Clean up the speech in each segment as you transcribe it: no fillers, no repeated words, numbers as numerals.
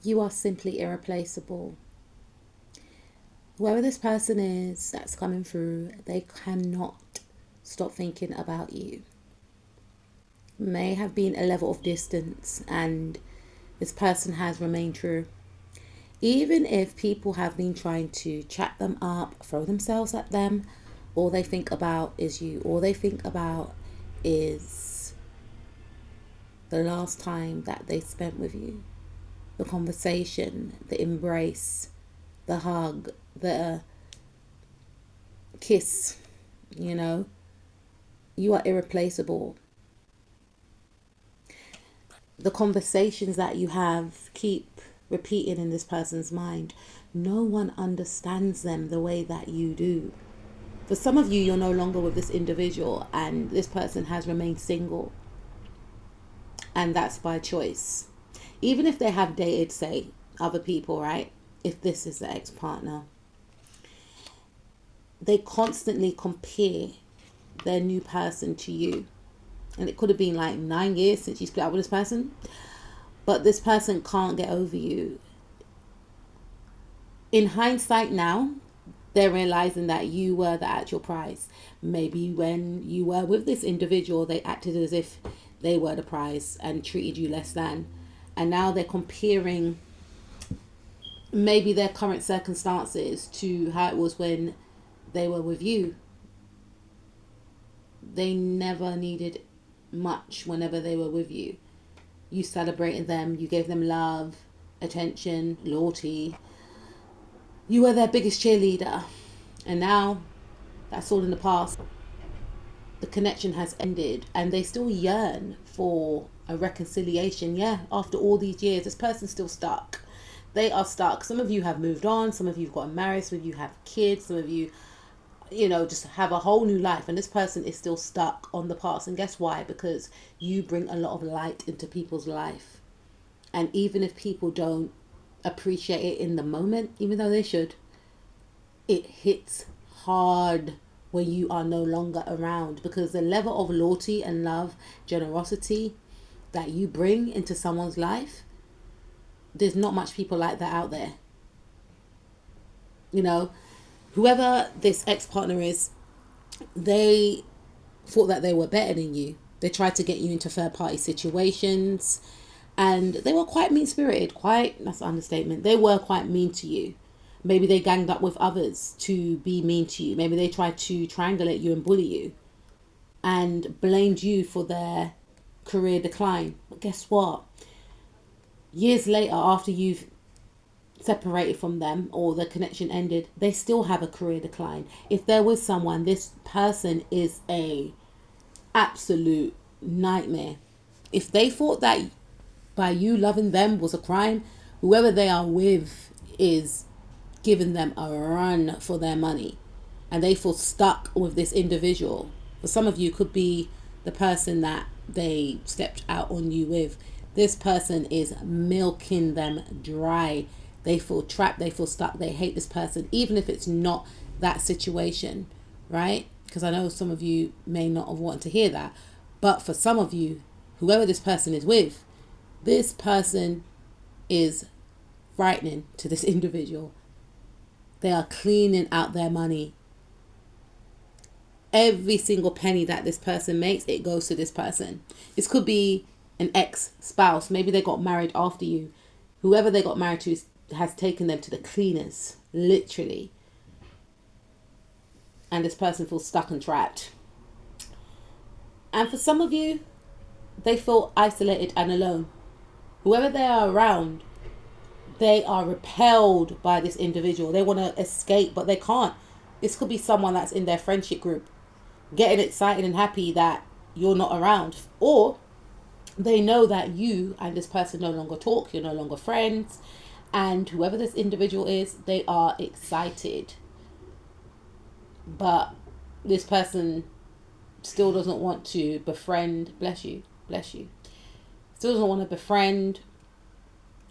You are simply irreplaceable. Whoever this person is that's coming through, they cannot stop thinking about you. May have been a level of distance, and this person has remained true. Even if people have been trying to chat them up, throw themselves at them, all they think about is you. All they think about is the last time that they spent with you. The conversation, the embrace, the hug, the kiss, you know. You are irreplaceable. The conversations that you have keep repeating in this person's mind. No one understands them the way that you do. For some of you, you're no longer with this individual and this person has remained single. And that's by choice. Even if they have dated, say, other people, right? If this is the ex-partner, they constantly compare their new person to you. And it could have been like 9 years since you split up with this person. But this person can't get over you. In hindsight now, they're realizing that you were the actual prize. Maybe when you were with this individual, they acted as if they were the prize and treated you less than. And now they're comparing maybe their current circumstances to how it was when they were with you. They never needed much whenever they were with you. You celebrated them, you gave them love, attention, loyalty. You were their biggest cheerleader. And now that's all in the past. The connection has ended and they still yearn for a reconciliation. Yeah, after all these years, this person's still stuck. They are stuck. Some of you have moved on, some of you have gotten married, some of you have kids, some of you, just have a whole new life, and this person is still stuck on the past. And guess why? Because you bring a lot of light into people's life. And even if people don't appreciate it in the moment, even though they should, it hits hard when you are no longer around, because the level of loyalty and love, generosity that you bring into someone's life, there's not much people like that out there. Whoever this ex-partner is, they thought that they were better than you. They tried to get you into third-party situations, and they were quite mean-spirited. That's an understatement. They were quite mean to you. Maybe they ganged up with others to be mean to you. Maybe they tried to triangulate you and bully you and blamed you for their career decline. But guess what? Years later, after you've separated from them or the connection ended, they still have a career decline. If they're with someone, this person is a absolute nightmare. If they thought that by you loving them was a crime, whoever they are with is giving them a run for their money, and they feel stuck with this individual. For some of you, could be the person that they stepped out on you with. This person is milking them dry. They feel trapped, they feel stuck, they hate this person, even if it's not that situation, right? Because I know some of you may not have wanted to hear that, but for some of you, whoever this person is with, this person is frightening to this individual. They are cleaning out their money. Every single penny that this person makes, it goes to this person. This could be an ex-spouse. Maybe they got married after you. Whoever they got married to has taken them to the cleaners, literally. And this person feels stuck and trapped. And for some of you, they feel isolated and alone. Whoever they are around, they are repelled by this individual. They want to escape, but they can't. This could be someone that's in their friendship group, getting excited and happy that you're not around. Or they know that you and this person no longer talk, you're no longer friends. And whoever this individual is, they are excited. But this person still doesn't want to befriend, bless you, still doesn't want to befriend,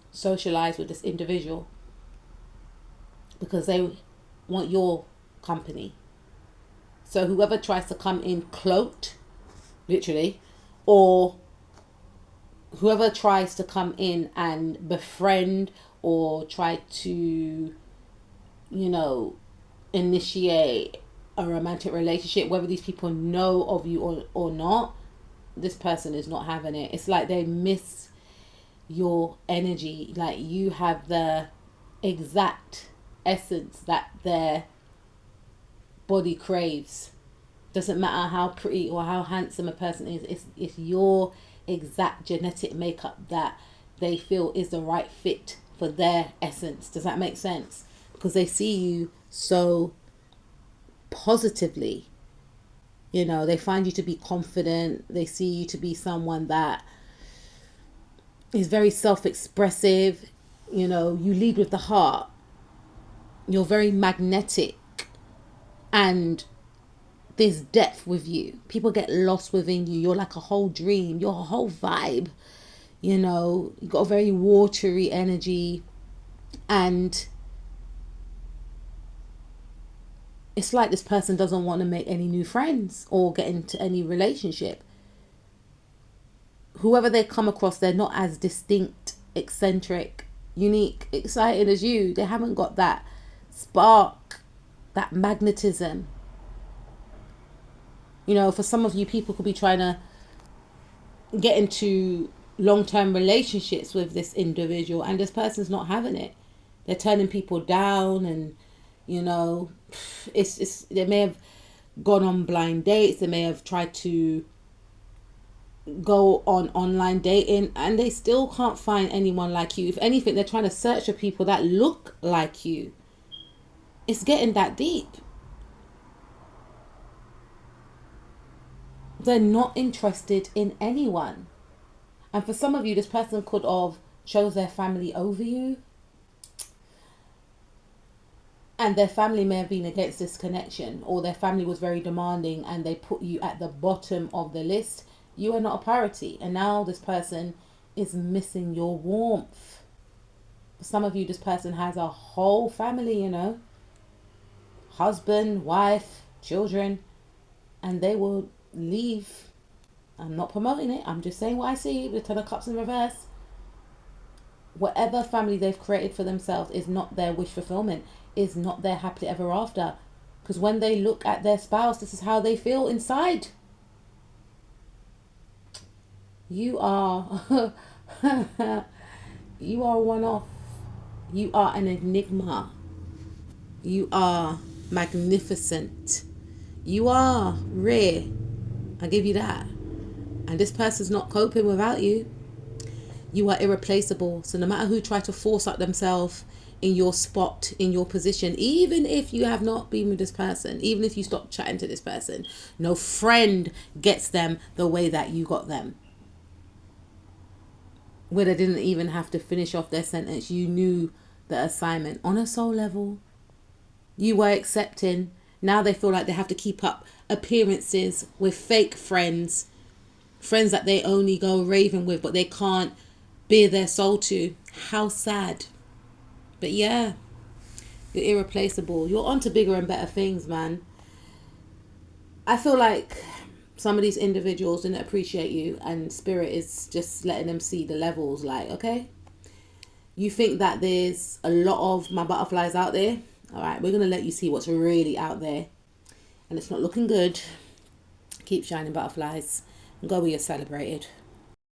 socialize with this individual, because they want your company. So whoever tries to come in cloaked, literally, or whoever tries to come in and befriend or try to, you know, initiate a romantic relationship, whether these people know of you or not, this person is not having it. It's like they miss your energy. Like you have the exact essence that their body craves. Doesn't matter how pretty or how handsome a person is, it's your exact genetic makeup that they feel is the right fit for their essence. Does that make sense? Because they see you so positively. You know, they find you to be confident. They see you to be someone that is very self-expressive. You know, you lead with the heart. You're very magnetic. And there's depth with you. People get lost within you. You're like a whole dream. You're a whole vibe. You know, you got a very watery energy. And it's like this person doesn't want to make any new friends or get into any relationship. Whoever they come across, they're not as distinct, eccentric, unique, exciting as you. They haven't got that spark, that magnetism. You know, for some of you, people could be trying to get into long-term relationships with this individual and this person's not having it. They're turning people down, and you know, it's they may have gone on blind dates, they may have tried to go on online dating, and they still can't find anyone like you. If anything, they're trying to search for people that look like you. It's getting that deep. They're not interested in anyone. And for some of you, this person could have chose their family over you. And their family may have been against this connection, or their family was very demanding and they put you at the bottom of the list. You are not a priority. And now this person is missing your warmth. For some of you, this person has a whole family, you know. Husband, wife, children. And they will leave. I'm not promoting it. I'm just saying what I see with 10 of Cups in reverse. Whatever family they've created for themselves is not their wish fulfillment, is not their happily ever after. Because when they look at their spouse, this is how they feel inside. You are you are one off. You are an enigma. You are magnificent. You are rare. I give you that. And this person's not coping without you. You are irreplaceable. So no matter who try to force up themselves in your spot, in your position, even if you have not been with this person, even if you stop chatting to this person, no friend gets them the way that you got them. Where they didn't even have to finish off their sentence. You knew the assignment on a soul level. You were accepting. Now they feel like they have to keep up appearances with fake friends. Friends that they only go raving with, but they can't bear their soul to. How sad. But yeah, you're irreplaceable. You're on to bigger and better things, man. I feel like some of these individuals didn't appreciate you, and spirit is just letting them see the levels. Like, okay, you think that there's a lot of my butterflies out there. All right, we're going to let you see what's really out there. And it's not looking good. Keep shining, butterflies. And go where you're celebrated.